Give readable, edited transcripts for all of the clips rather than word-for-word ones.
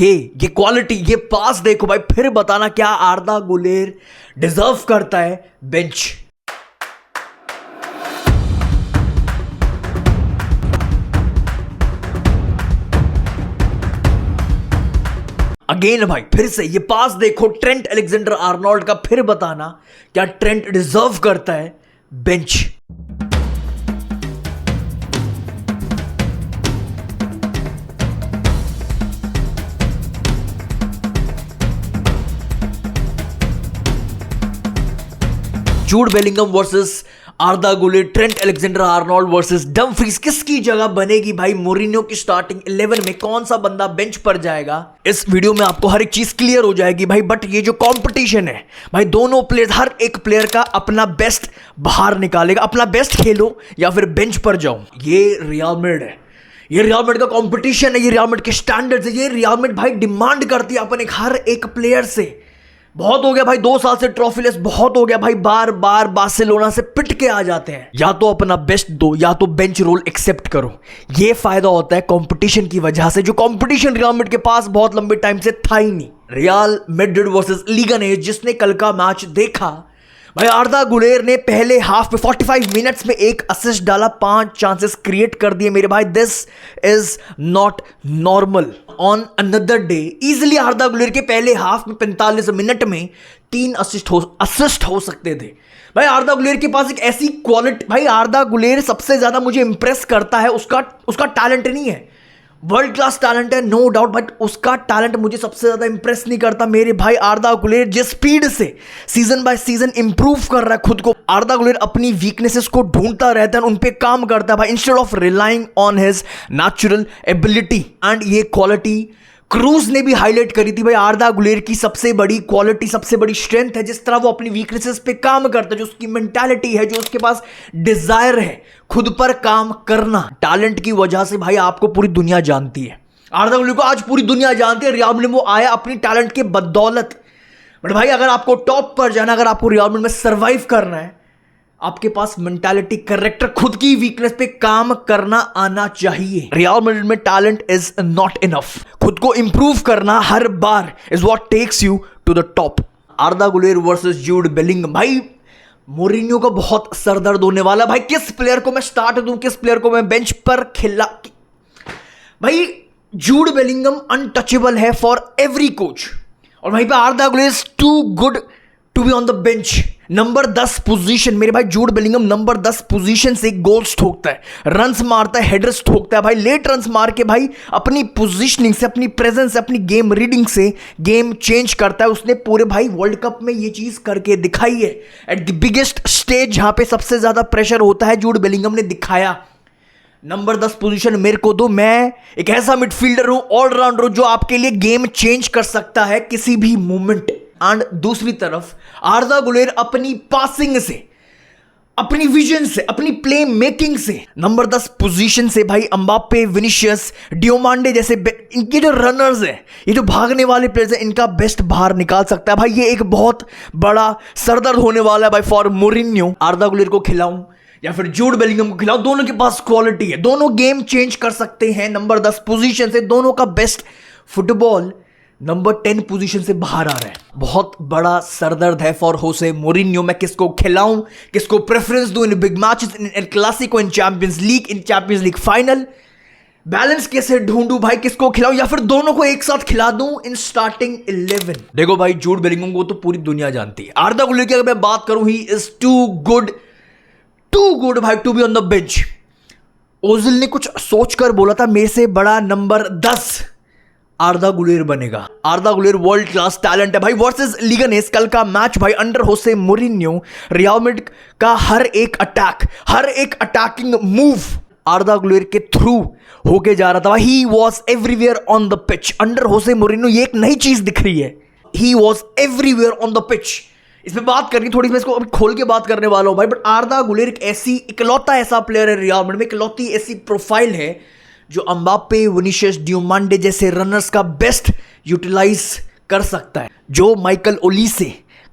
ये क्वालिटी, ये पास देखो भाई, फिर बताना क्या आर्दा गुलेर डिजर्व करता है बेंच। अगेन भाई फिर से ये पास देखो ट्रेंट अलेक्जेंडर आर्नोल्ड का, फिर बताना क्या ट्रेंट डिजर्व करता है bench. Jude Bellingham versus आर्दा Guler, Trent Alexander Arnold versus Dumfries, किसकी जगह बनेगी भाई मोरिन्यो की स्टार्टिंग 11 में, कौन सा बंदा बेंच पर जाएगा। इस वीडियो में आपको हर एक चीज क्लियर हो जाएगी भाई। बट ये जो कंपटीशन है भाई, दोनों प्लेयर, हर एक प्लेयर का अपना बेस्ट बाहर निकालेगा। अपना बेस्ट खेलो या फिर बेंच पर जाओ। ये रियल मैड्रिड है, ये रियल मैड्रिड का कंपटीशन है, ये रियल मैड्रिड के स्टैंडर्ड्स है। ये रियल मैड्रिड भाई डिमांड करती है अपन हर एक प्लेयर से। बहुत हो गया भाई 2 साल से ट्रॉफीलेस, बहुत हो गया भाई, बार बार बार्सिलोना से पिट के आ जाते हैं। या तो अपना बेस्ट दो या तो बेंच रोल एक्सेप्ट करो। ये फायदा होता है कंपटीशन की वजह से, जो कंपटीशन रियल मैड्रिड के पास बहुत लंबे टाइम से था ही नहीं। रियल मैड्रिड वर्सेस लीगानेस, जिसने कल का मैच देखा भाई, आर्दा गुलेर ने पहले हाफ में 45 मिनट्स में 1 असिस्ट डाला, 5 चांसेस क्रिएट कर दिए मेरे भाई। This is not normal. On another day easily आर्दा Guler के पहले हाफ में 45 मिनट में 3 असिस्ट हो सकते थे भाई। आर्दा गुलेर के पास एक ऐसी क्वालिटी, भाई आर्दा गुलेर सबसे ज्यादा मुझे इंप्रेस करता है उसका टैलेंट नहीं है, वर्ल्ड क्लास टैलेंट है नो डाउट, बट उसका टैलेंट मुझे सबसे ज्यादा इंप्रेस नहीं करता मेरे भाई। आर्दा गुलेर जिस स्पीड से सीजन बाय सीजन इंप्रूव कर रहा है खुद को, आर्दा गुलेर अपनी वीकनेसेस को ढूंढता रहता है, उन पे काम करता है भाई, instead of relying on his natural ability. And ये क्वालिटी क्रूज ने भी हाईलाइट करी थी भाई। आर्दा गुलेर की सबसे बड़ी क्वालिटी, सबसे बड़ी स्ट्रेंथ है जिस तरह वो अपनी वीकनेसेस पे काम करता है, जो उसकी मेंटालिटी है, जो उसके पास डिजायर है खुद पर काम करना। टैलेंट की वजह से भाई आपको पूरी दुनिया जानती है, आर्दा गुलेर को आज पूरी दुनिया जानती है। रियल मैड्रिड में वो आया अपनी टैलेंट के बदौलत। बट भाई अगर आपको टॉप पर जाना, अगर आपको रियल मैड्रिड में सर्वाइव करना है, आपके पास मेंटालिटी, कैरेक्टर, खुद की वीकनेस पे काम करना आना चाहिए। रियल मैड्रिड में टैलेंट इज नॉट इनफ, खुद को इंप्रूव करना हर बार is what takes you to the top. Arda Guler versus Jude Bellingham, भाई मोरिन्यो का बहुत सरदर्द होने वाला भाई। किस प्लेयर को मैं स्टार्ट दूं, किस प्लेयर को मैं बेंच पर खिला। भाई जूड बेलिंगम अनटचेबल है फॉर एवरी कोच, और वहीं पे Arda Guler is too good to be on the bench. Number 10 position मेरे भाई, जूड बेलिंगम नंबर 10 पोजीशन से गोल्स ठोकता है, रन्स मारता है, हेडर्स ठोकता है भाई, लेट रन्स मार के भाई अपनी पोजीशनिंग से, अपनी प्रेजेंस से, अपनी गेम रीडिंग से गेम चेंज करता है। उसने पूरे भाई वर्ल्ड कप में ये चीज करके दिखाई है। एट द बिगेस्ट स्टेज जहां पे सबसे ज्यादा प्रेशर होता है, जूड बेलिंगम ने दिखाया। नंबर 10 पोजीशन मेरे को दो, मैं एक ऐसा मिडफील्डर हूं, ऑलराउंडर हूं, जो आपके लिए गेम चेंज कर सकता है किसी भी मोमेंट। एंड दूसरी तरफ आर्दा गुलेर अपनी पासिंग से, अपनी विजन से, अपनी प्ले मेकिंग से, नंबर 10 पोजीशन से भाई एम्बाप्पे, विनीशियस, डियोमांडे जैसे इनके जो रनर्स हैं, ये जो भागने वाले प्लेयर्स हैं, इनका बेस्ट बाहर निकाल सकता है भाई। ये एक बहुत बड़ा सरदर्द होने वाला है भाई फॉर मोरिन्यो। आर्दा गुलेर को खिलाऊं या फिर जूड बेलिंगम को खिलाऊं, दोनों के पास क्वालिटी है, दोनों गेम चेंज कर सकते हैं। नंबर 10 पोजीशन से दोनों का बेस्ट फुटबॉल नंबर 10 पोजीशन से बाहर आ रहा है। बहुत बड़ा सरदर्द है फॉर होसे मोरिन्यो। मैं किसको खिलाऊं, किसको प्रेफरेंस दूं in big matches, in Clasico, in champions league final. Balance कैसे ढूंढूं भाई, किसको खिलाऊं या फिर दोनों को एक साथ खिला दूं इन स्टार्टिंग 11। देखो भाई जूड बेलिंगम को तो पूरी दुनिया जानती है। आर्दा गुलेर की अगर मैं बात करूं, ही इज टू गुड भाई to be on the bench. Ozil ने कुछ सोचकर बोला था, मेरे से बड़ा नंबर 10 आर्दा गुलेर बनेगा। आर्दा गुलेर वर्ल्ड क्लास टैलेंट है भाई। वर्सेस लीगानेस कल का मैच भाई, अंडर होसे मोरिन्यो, रियल मैड्रिड का हर एक अटैक, हर एक अटैकिंग मूव आर्दा गुलेर के थ्रू होके जा रहा था। He was everywhere on the pitch. Under Jose मोरिन्यो ये एक नई चीज दिख रही है, he was everywhere on the pitch. इसमें बात करनी थोड़ी, मैं इसको अभी खोल के बात करने वाला हूं भाई। बट आर्दा गुलेर एक ऐसी इकलौता ऐसा प्लेयर है रियल मैड्रिड में, इकलौती ऐसी प्रोफाइल है जो एम्बाप्पे, विनीशियस, डियोमांडे जैसे रनर्स का बेस्ट यूटिलाइज कर सकता है। जो माइकल ओलीसे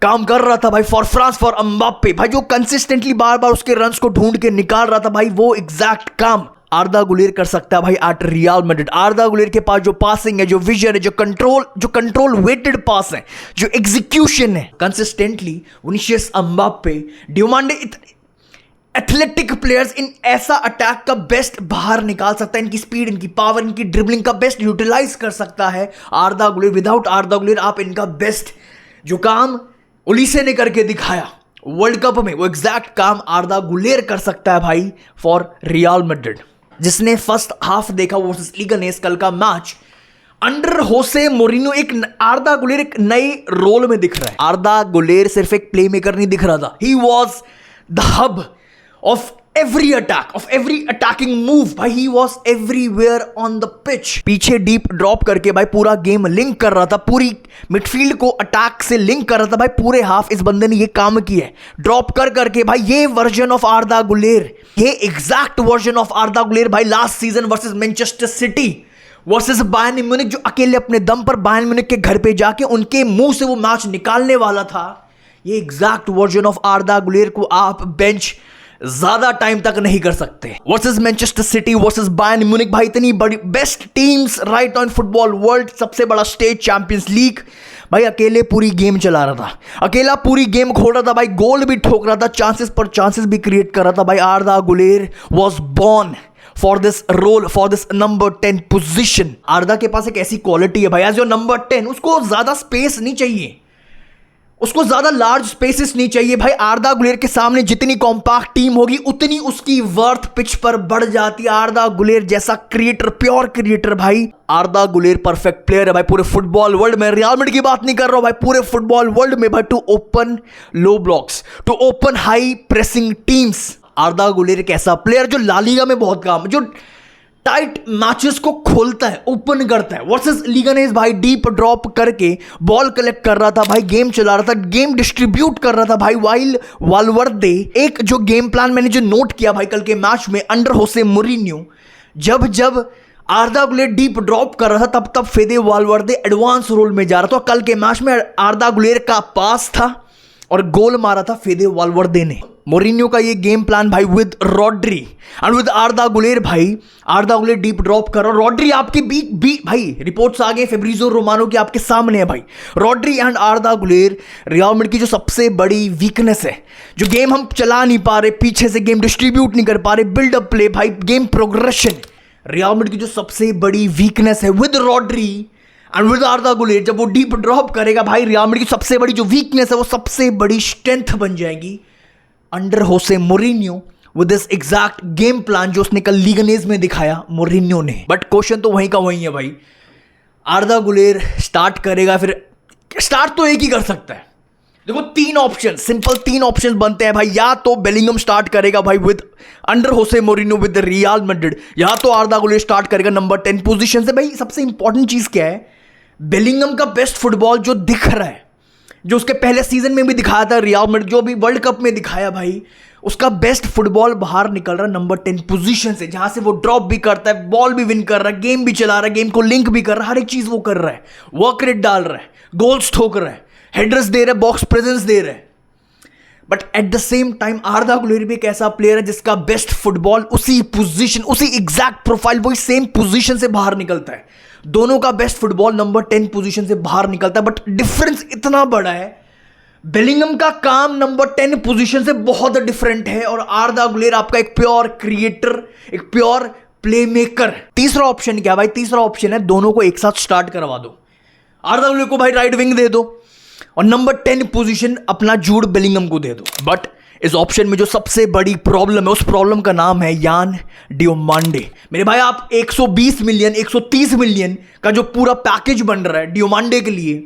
काम कर रहा था भाई फॉर फ्रांस, फॉर एम्बाप्पे भाई, जो कंसिस्टेंटली बार बार उसके रन्स को ढूंढ के निकाल रहा था भाई, वो एग्जैक्ट काम आर्दा गुलेर कर सकता है भाई at Real Madrid. Arda Guler के पास जो पासिंग है, जो विजन है, जो कंट्रोल वेटेड पास है, जो एग्जीक्यूशन है consistently, Vinicius Mbappe, Diomande, athletic players, इन ऐसा अटैक का बेस्ट बाहर निकाल सकता है। इनकी स्पीड, इनकी पावर, इनकी ड्रिबलिंग का बेस्ट यूटिलाइज कर सकता है आर्दा गुलेर। विदाउट आर्दा गुलेर आप इनका बेस्ट जो काम ओलिसे ने करके दिखाया वर्ल्ड कप में, वो एग्जैक्ट काम आर्दा गुलेर कर सकता है भाई फॉर रियल मैड्रिड। जिसने फर्स्ट हाफ देखा वर्सेस लीगानेस कल का मैच, अंडर होसे मोरिन्यो एक आर्दा गुलेर एक नए रोल में दिख रहा है। आर्दा गुलेर सिर्फ एक प्ले मेकर नहीं दिख रहा था, he was the hub of every attack, of every attacking move भाई, he was everywhere on the pitch। पीछे डीप ड्रॉप करके भाई पूरा गेम लिंक कर रहा था, पूरी मिडफील्ड को अटैक से लिंक कर रहा था भाई। पूरे हाफ इस बंदे ने ये काम किया है, ड्रॉप कर करके भाई। ये वर्जन ऑफ आर्दा गुलेर, ये exact version of Arda Guler भाई last season versus Manchester City, versus Bayern Munich, जो अकेले अपने दम पर बायर्न म्यूनिख के घर पे जाके उनके मुंह से वो मैच निकालने वाला था। ये exact version of Arda Guler को आप बेंच ज्यादा टाइम तक नहीं कर सकते। Versus Manchester City, versus Bayern Munich भाई, इतनी बड़ी best teams right on football world, सबसे बड़ा स्टेज चैंपियंस लीग भाई, अकेले पूरी गेम चला रहा था, अकेला पूरी गेम खोल रहा था भाई, गोल भी ठोक रहा था, चांसेस पर चांसेस भी क्रिएट कर रहा था भाई। Arda Guler was born for this role, for this number 10 position. Arda के पास एक ऐसी क्वालिटी है भाई, एज योर नंबर 10 उसको ज्यादा स्पेस नहीं चाहिए, उसको ज्यादा लार्ज स्पेसेस नहीं चाहिए भाई। आर्दा गुलेर के सामने जितनी कॉम्पैक्ट टीम होगी उतनी उसकी वर्थ पिच पर बढ़ जाती है। आर्दा गुलेर जैसा क्रिएटर, प्योर क्रिएटर भाई, आर्दा गुलेर परफेक्ट प्लेयर है भाई पूरे फुटबॉल वर्ल्ड में। रियल मैड्रिड की बात नहीं कर रहा हूं भाई, पूरे फुटबॉल वर्ल्ड में भाई, to open low blocks, to open high pressing teams. Arda Guler एक ऐसा प्लेयर जो ला लीगा में बहुत काम, जो टाइट मैचेस को खोलता है, ओपन करता है। वर्सेस लीगानेस भाई डीप ड्रॉप करके बॉल कलेक्ट कर रहा था भाई, गेम चला रहा था, गेम डिस्ट्रीब्यूट कर रहा था भाई। वाइल वाल्वर्दे, एक जो गेम प्लान मैंने जो नोट किया भाई कल के मैच में अंडर होसे मोरिन्यो, जब आर्दा गुलेर डीप ड्रॉप कर रहा था तब फेदे वाल्वर्दे एडवांस रोल में जा रहा था। कल के मैच में आर्दा गुलेर का पास था और गोल मारा था फेदे वाल्वर्दे ने। मोरिन्यो का ये गेम प्लान भाई with Rodri and with आर्दा Guler भाई, आर्दा गुलेर डीप ड्रॉप कर रहा, रॉड्री आपके बीच भाई, रिपोर्ट्स आ गए फेब्रिजो रोमानो की आपके सामने है भाई। Rodri and आर्दा Guler real Madrid की जो सबसे बड़ी वीकनेस है, जो गेम हम चला नहीं पा रहे, पीछे से गेम डिस्ट्रीब्यूट नहीं कर पा रहे, बिल्डअप प्ले भाई, गेम प्रोग्रेशन, रियल मैड्रिड की जो सबसे बड़ी वीकनेस है with Rodri and with आर्दा Guler, जब वो डीप ड्रॉप करेगा भाई, रियल मैड्रिड की सबसे बड़ी जो वीकनेस है वो सबसे बड़ी स्ट्रेंथ बन जाएगी under Jose Mourinho with this exact game plan जो उसने कल लीगानेस में दिखाया मोरिन्यो ने। बट क्वेश्चन तो वहीं का वहीं है भाई, आर्दा गुलेर स्टार्ट करेगा, फिर स्टार्ट तो एक ही कर सकता है। देखो तीन ऑप्शन, सिंपल तीन ऑप्शन बनते हैं भाई, या तो बेलिंगम स्टार्ट करेगा भाई with under Jose Mourinho with real Madrid, या तो आर्दा गुलेर स्टार्ट करेगा नंबर 10 पोजीशन से। भाई सबसे इंपॉर्टेंट चीज क्या है, बेलिंगम का बेस्ट फुटबॉल जो दिख रहा है, जो उसके पहले सीजन में भी दिखाया था रियल मैड्रिड, जो भी वर्ल्ड कप में दिखाया भाई, उसका बेस्ट फुटबॉल बाहर निकल रहा है नंबर 10 पोजीशन से, जहां से वो ड्रॉप भी करता है, बॉल भी विन कर रहा है, गेम भी चला रहा है, गेम को लिंक भी कर रहा है, हर एक चीज वो कर रहा है, वर्क रेट डाल रहा है, गोल्स ठोक रहा है, हेडर्स दे रहा है, बॉक्स प्रेजेंस दे रहा है। But at the same time आर्दा Guler भी एक ऐसा प्लेयर है जिसका बेस्ट फुटबॉल उसी पोजीशन, उसी एग्जैक्ट प्रोफाइल, वही सेम पोजीशन से बाहर निकलता है। दोनों का बेस्ट फुटबॉल नंबर 10 पोजीशन से बाहर निकलता है, बट डिफरेंस इतना बड़ा है, बेलिंगम का काम नंबर 10 पोजीशन से बहुत डिफरेंट है, और आर्दा गुलेर आपका एक प्योर क्रिएटर, एक प्योर प्लेमेकर। तीसरा ऑप्शन क्या भाई, तीसरा ऑप्शन है दोनों को एक साथ स्टार्ट करवा दो, आर्दा गुलेर को भाई राइट विंग दे दो और नंबर 10 पोजीशन अपना जूड बेलिंगम को दे दो। बट इस ऑप्शन में जो सबसे बड़ी प्रॉब्लम है, उस प्रॉब्लम का नाम है यान डियोमांडे। मेरे भाई आप 120 मिलियन 130 मिलियन का जो पूरा पैकेज बन रहा है डियोमांडे के लिए,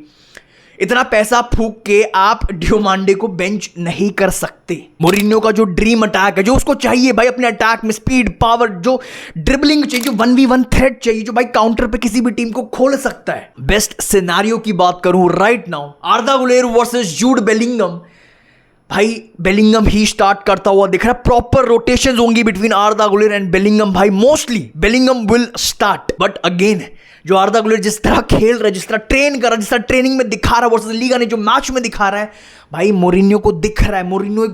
इतना पैसा फूक के आप डियोमांडे को बेंच नहीं कर सकते। मोरिन्यो का जो ड्रीम अटैक है, जो उसको चाहिए भाई अपने अटैक में स्पीड, पावर, जो ड्रिबलिंग चाहिए, जो 1v1 थ्रेट चाहिए, जो भाई काउंटर पे किसी भी टीम को खोल सकता है। बेस्ट सिनेरियो की बात करूं right now, Arda Guler versus Jude Bellingham, भाई बेलिंगम ही स्टार्ट करता हुआ दिख रहा है, प्रॉपर रोटेशंस होंगी between Arda Guler and Bellingham भाई, mostly Bellingham will start. But again जो आर्दा गुलेर जिस तरह खेल रहा है, जिस तरह ट्रेन कर रहा है, जिस तरह ट्रेनिंग में दिखा रहा है वर्सेस लीगा ने जो मैच में दिखा रहा है भाई, मोरिन्यो को दिख रहा है, मोरिन्यो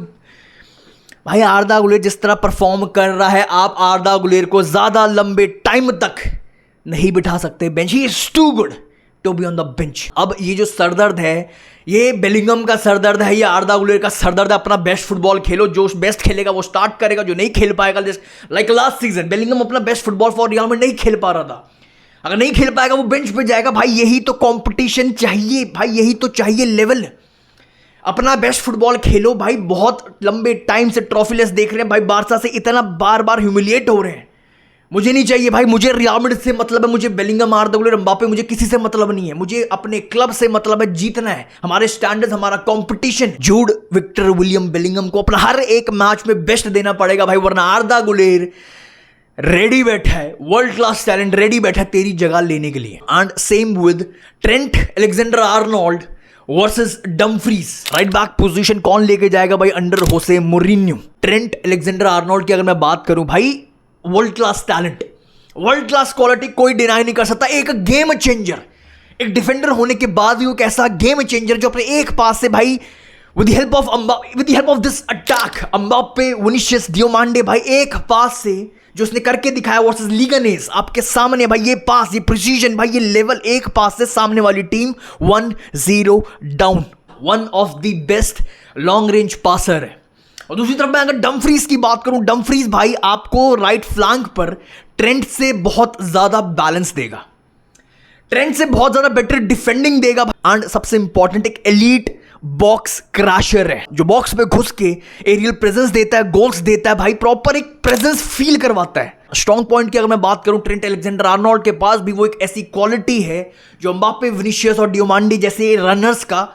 भाई आर्दा गुलेर जिस तरह परफॉर्म कर रहा है, आप आर्दा गुलेर को ज्यादा लंबे टाइम तक नहीं बिठा सकते bench. He is too good to be on the bench. अब ये जो सरदर्द है, ये बेलिंगम का सरदर्द है, ये आर्दा गुलेर का सरदर्द है। अपना बेस्ट फुटबॉल खेलो, जो बेस्ट खेलेगा वो स्टार्ट करेगा, जो नहीं खेल पाएगा लाइक लास्ट सीजन बेलिंगम अपना बेस्ट फुटबॉल फॉर रियल में नहीं खेल पा रहा था। अगर नहीं खेल पाएगा वो बेंच पे जाएगा। भाई यही तो कंपटीशन चाहिए, भाई यही तो चाहिए लेवल। अपना बेस्ट फुटबॉल खेलो भाई। बहुत लंबे टाइम से ट्रॉफीलेस देख रहे हैं भाई, बारसा से इतना बार बार ह्यूमिलिएट हो रहे हैं। मुझे नहीं चाहिए भाई, मुझे रियल मैड्रिड से मतलब है, मुझे बेलिंगम, आर्दा गुलेर, एम्बापे, मुझे किसी से मतलब नहीं है। मुझे अपने क्लब से मतलब है, जीतना है। हमारे स्टैंडर्ड्स, हमारा कंपटीशन। जूड विक्टर विलियम बेलिंगम को अपना हर एक मैच में बेस्ट देना पड़ेगा भाई, वरना आर्दा गुलेर रेडी बैठा है, वर्ल्ड क्लास टैलेंट रेडी बैठा है तेरी जगह लेने के लिए। And same with Trent Alexander Arnold versus Dumfries. Right back position कौन लेके जाएगा भाई under Jose मोरिन्यो? Trent Alexander Arnold की अगर मैं बात करूं भाई, world class talent, world class quality, कोई डिनाई नहीं कर सकता। एक गेम चेंजर, एक डिफेंडर होने के बाद भी वो कैसा गेम चेंजर जो अपने एक पास से भाई with help of this attack, Mbappe, Vinicius, Diomande, भाई एक पास से जो उसने करके दिखाया वर्सेस लीगानेस आपके सामने। भाई ये पास, ये प्रिसीजन, भाई ये लेवल, एक पास से सामने वाली team 1-0 down. One of the best long range passer है। और दूसरी तरफ मैं अगर डमफ्रीज की बात करूं, डमफ्रीज भाई आपको राइट फ्लैंक पर ट्रेंट से बहुत ज्यादा बैलेंस देगा, ट्रेंट से बहुत ज्यादा बेटर डिफेंडिंग देगा। एंड सबसे इंपॉर्टेंट, एक एलीट बॉक्स क्रैशर है, जो बॉक्स पे घुस के एरियल प्रेजेंस देता है, गोल्स देता है भाई, प्रॉपर एक प्रेजेंस फील करवाता है। स्ट्रॉन्ग पॉइंट की अगर मैं बात करूं, ट्रेंट अलेक्जेंडर आर्नोल्ड के पास भी वो एक ऐसी क्वालिटी है जो एम्बापे, विनीशियस और डियोमांडी जैसे रनर्स का,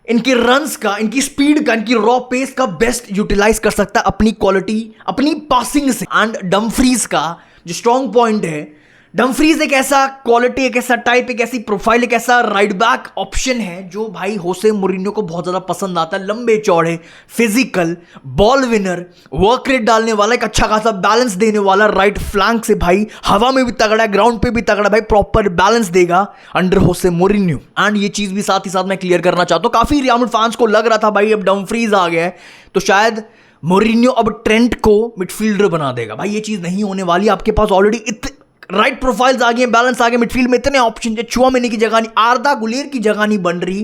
इनके रन्स का, इनकी स्पीड का, इनकी रॉ पेस का बेस्ट यूटिलाइज कर सकता है अपनी क्वालिटी, अपनी पासिंग से। एंड डमफ्रीज का जो स्ट्रॉन्ग पॉइंट है, डमफ्रीज एक ऐसा क्वालिटी, एक ऐसा टाइप, एक ऐसी प्रोफाइल, एक ऐसा राइट बैक ऑप्शन है जो भाई होसे मोरिन्यो को बहुत ज्यादा पसंद आता है। लंबे चौड़े, physical, ball winner, work rate डालने वाला, एक अच्छा खासा बैलेंस देने वाला, राइट फ्लैंक से भाई हवा में भी तगड़ा है, ग्राउंड पे भी तगड़ा, भाई प्रॉपर बैलेंस देगा अंडर होसे मोरिन्यो। एंड ये चीज भी साथ ही साथ मैं क्लियर करना चाहता हूं, काफी रियल मैड्रिड फैंस को लग रहा था भाई अब डमफ्रीज आ गया है तो शायद मोरिन्यो अब ट्रेंट को मिडफील्डर बना देगा। भाई ये चीज नहीं होने वाली। आपके पास ऑलरेडी राइट प्रोफाइल्स आ गए, बैलेंस आ गए, मिडफील्ड में इतने ऑप्शन है, चुआमेनी की जगह नहीं, आर्दा गुलेर की जगह नहीं बन रही,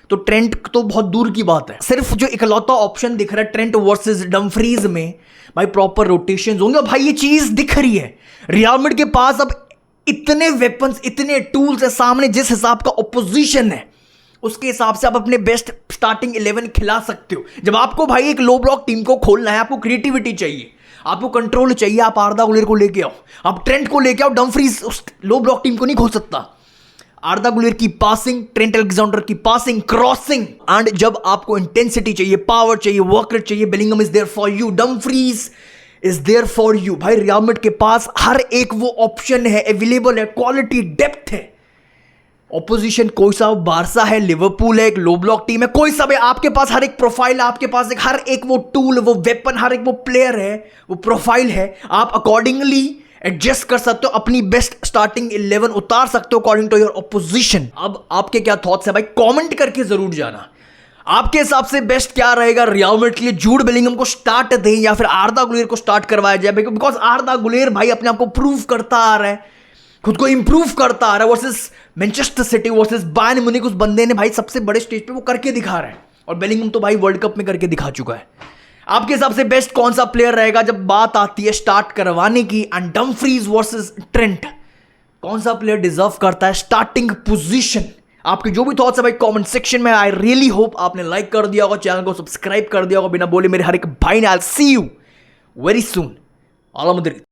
तो ट्रेंट तो बहुत दूर की बात है। सिर्फ जो इकलौता ऑप्शन दिख रहा है ट्रेंट वर्सेस डमफ्रीज में, भाई प्रॉपर रोटेशंस होंगे। भाई ये चीज दिख रही है, रियल मैड्रिड के पास अब इतने वेपन्स, इतने टूल्स है सामने, जिस हिसाब का ऑपोजिशन है उसके हिसाब से आप अपने बेस्ट स्टार्टिंग 11 खिला सकते हो। जब आपको भाई एक लो ब्लॉक टीम को खोलना है, आपको क्रिएटिविटी चाहिए, आपको कंट्रोल चाहिए, आप आर्दा गुलेर को लेके आओ, आप ट्रेंट को लेके आओ। डमफ्रीज उस लो ब्लॉक टीम को नहीं खोल सकता। आर्दा गुलेर की पासिंग, ट्रेंट अलेक्जेंडर की पासिंग, क्रॉसिंग, एंड जब आपको इंटेंसिटी चाहिए, पावर चाहिए, वर्क रेट चाहिए, Bellingham is there for you, Dumfries is there for you. भाई रियल मैड्रिड के पास हर एक वो ऑप्शन है, अवेलेबल है, क्वालिटी, डेप्थ है। ऑपोजिशन कोई सा, बारसा है, लिवरपूल है, एक लो ब्लॉक टीम है, कोई सा भी, आपके पास हर एक प्रोफाइल है, आपके पास एक हर एक वो टूल, वो वेपन, हर एक वो प्लेयर है, वो प्रोफाइल है। आप अकॉर्डिंगली एडजस्ट कर सकते हो, अपनी बेस्ट स्टार्टिंग 11 उतार सकते हो अकॉर्डिंग टू योर ऑपोजिशन। अब आपके क्या थॉट्स है भाई, कमेंट करके जरूर जाना। आपके हिसाब से बेस्ट क्या रहेगा रियल मैड्रिड के लिए? जूड बेलिंगम को स्टार्ट दें या फिर आर्दा गुलेर को स्टार्ट करवाया जाए? बिकॉज आर्दा गुलेर भाई अपने आप को प्रूव करता आ रहा है, खुद को इंप्रूव करता आ रहा है। Versus Manchester City, versus Bayern Munich, उस बंदे ने भाई सबसे बड़े स्टेज पे वो करके दिखा रहा है, और बेलिंगम तो भाई वर्ल्ड कप में करके दिखा चुका है। आपके हिसाब से बेस्ट कौन सा प्लेयर रहेगा जब बात आती है स्टार्ट करवाने की? एंड डमफ्रीज वर्सेस ट्रेंट, कौन सा प्लेयर डिजर्व करता है स्टार्टिंग पोजीशन? आपके जो भी थॉट्स है भाई कमेंट सेक्शन में। आई रियली होप आपने लाइक कर दिया होगा, चैनल को सब्सक्राइब कर दिया होगा बिना बोले मेरे हर एक भाई ने। I will see you very soon. आला मदरी।